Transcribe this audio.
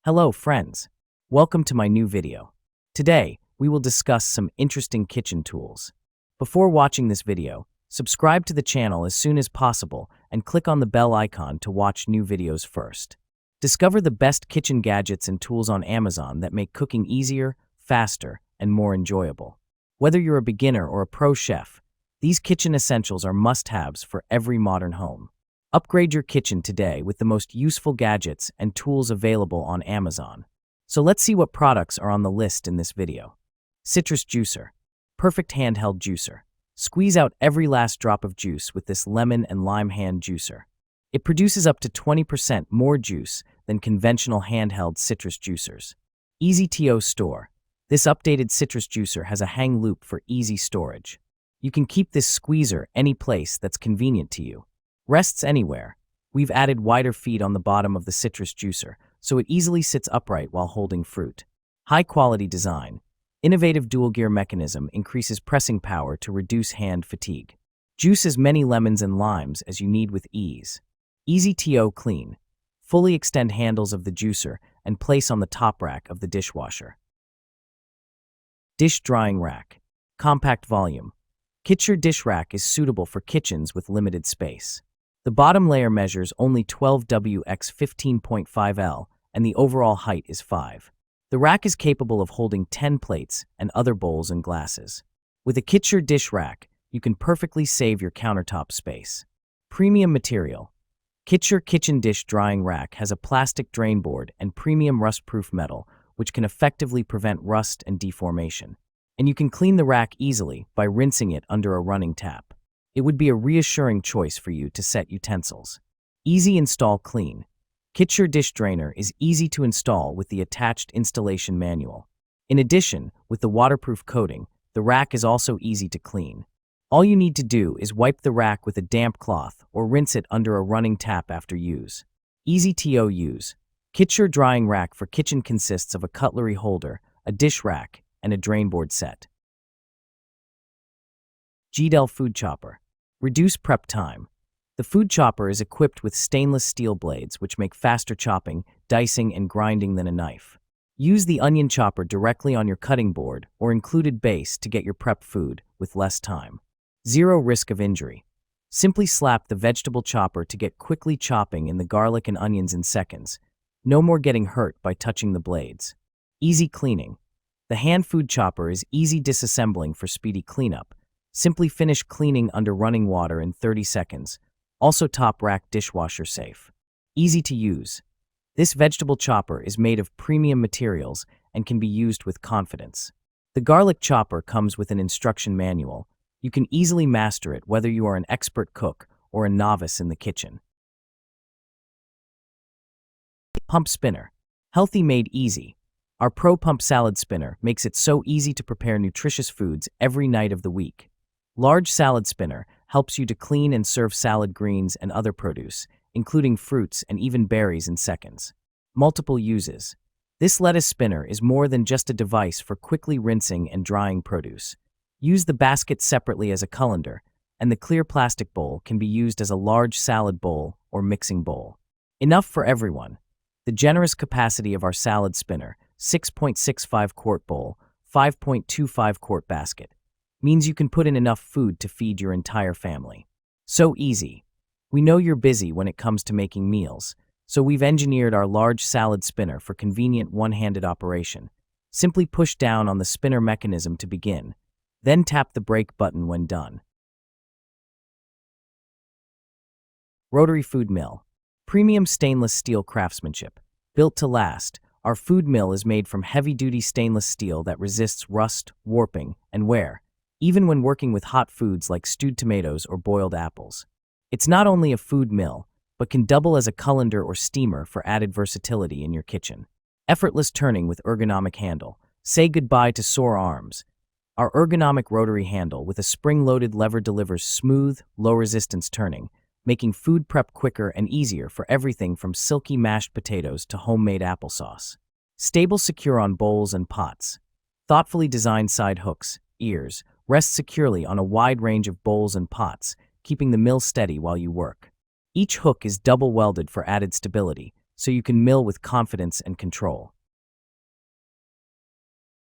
Hello friends, welcome to my new video. Today, we will discuss some interesting kitchen tools. Before watching this video, subscribe to the channel as soon as possible and click on the bell icon to watch new videos first. Discover the best kitchen gadgets and tools on Amazon that make cooking easier, faster, and more enjoyable. Whether you're a beginner or a pro chef, these kitchen essentials are must-haves for every modern home. Upgrade your kitchen today with the most useful gadgets and tools available on Amazon. So let's see what products are on the list in this video. Citrus juicer. Perfect handheld juicer. Squeeze out every last drop of juice with this lemon and lime hand juicer. It produces up to 20% more juice than conventional handheld citrus juicers. Easy to store. This updated citrus juicer has a hang loop for easy storage. You can keep this squeezer any place that's convenient to you. Rests anywhere. We've added wider feet on the bottom of the citrus juicer, so it easily sits upright while holding fruit. High-quality design. Innovative dual-gear mechanism increases pressing power to reduce hand fatigue. Juice as many lemons and limes as you need with ease. Easy to clean. Fully extend handles of the juicer and place on the top rack of the dishwasher. Dish drying rack. Compact volume. Kitchen dish rack is suitable for kitchens with limited space. The bottom layer measures only 12W x 15.5L, and the overall height is 5. The rack is capable of holding 10 plates and other bowls and glasses. With a kitchen dish rack, you can perfectly save your countertop space. Premium material. Kitchen dish drying rack has a plastic drain board and premium rust-proof metal, which can effectively prevent rust and deformation. And you can clean the rack easily by rinsing it under a running tap. It would be a reassuring choice for you to set utensils. Easy install clean. Kitchen dish drainer is easy to install with the attached installation manual. In addition, with the waterproof coating, the rack is also easy to clean. All you need to do is wipe the rack with a damp cloth or rinse it under a running tap after use. Easy to use. Kitchen drying rack for kitchen consists of a cutlery holder, a dish rack, and a drain board set. Geedel food chopper. Reduce prep time. The food chopper is equipped with stainless steel blades which make faster chopping, dicing, and grinding than a knife. Use the onion chopper directly on your cutting board or included base to get your prep food with less time. Zero risk of injury. Simply slap the vegetable chopper to get quickly chopping in the garlic and onions in seconds. No more getting hurt by touching the blades. Easy cleaning. The hand food chopper is easy disassembling for speedy cleanup. Simply finish cleaning under running water in 30 seconds. Also top rack dishwasher safe. Easy to use. This vegetable chopper is made of premium materials and can be used with confidence. The garlic chopper comes with an instruction manual. You can easily master it whether you are an expert cook or a novice in the kitchen. Pump spinner. Healthy made easy. Our Pro Pump salad spinner makes it so easy to prepare nutritious foods every night of the week. Large salad spinner helps you to clean and serve salad greens and other produce, including fruits and even berries in seconds. Multiple uses. This lettuce spinner is more than just a device for quickly rinsing and drying produce. Use the basket separately as a colander, and the clear plastic bowl can be used as a large salad bowl or mixing bowl. Enough for everyone. The generous capacity of our salad spinner, 6.65 quart bowl, 5.25 quart basket, means you can put in enough food to feed your entire family. So easy. We know you're busy when it comes to making meals, so we've engineered our large salad spinner for convenient one-handed operation. Simply push down on the spinner mechanism to begin, then tap the brake button when done. Rotary food mill. Premium stainless steel craftsmanship. Built to last, our food mill is made from heavy-duty stainless steel that resists rust, warping, and wear, even when working with hot foods like stewed tomatoes or boiled apples. It's not only a food mill, but can double as a colander or steamer for added versatility in your kitchen. Effortless turning with ergonomic handle. Say goodbye to sore arms. Our ergonomic rotary handle with a spring-loaded lever delivers smooth, low-resistance turning, making food prep quicker and easier for everything from silky mashed potatoes to homemade applesauce. Stable secure on bowls and pots. Thoughtfully designed side hooks, ears, rest securely on a wide range of bowls and pots, keeping the mill steady while you work. Each hook is double welded for added stability, so you can mill with confidence and control.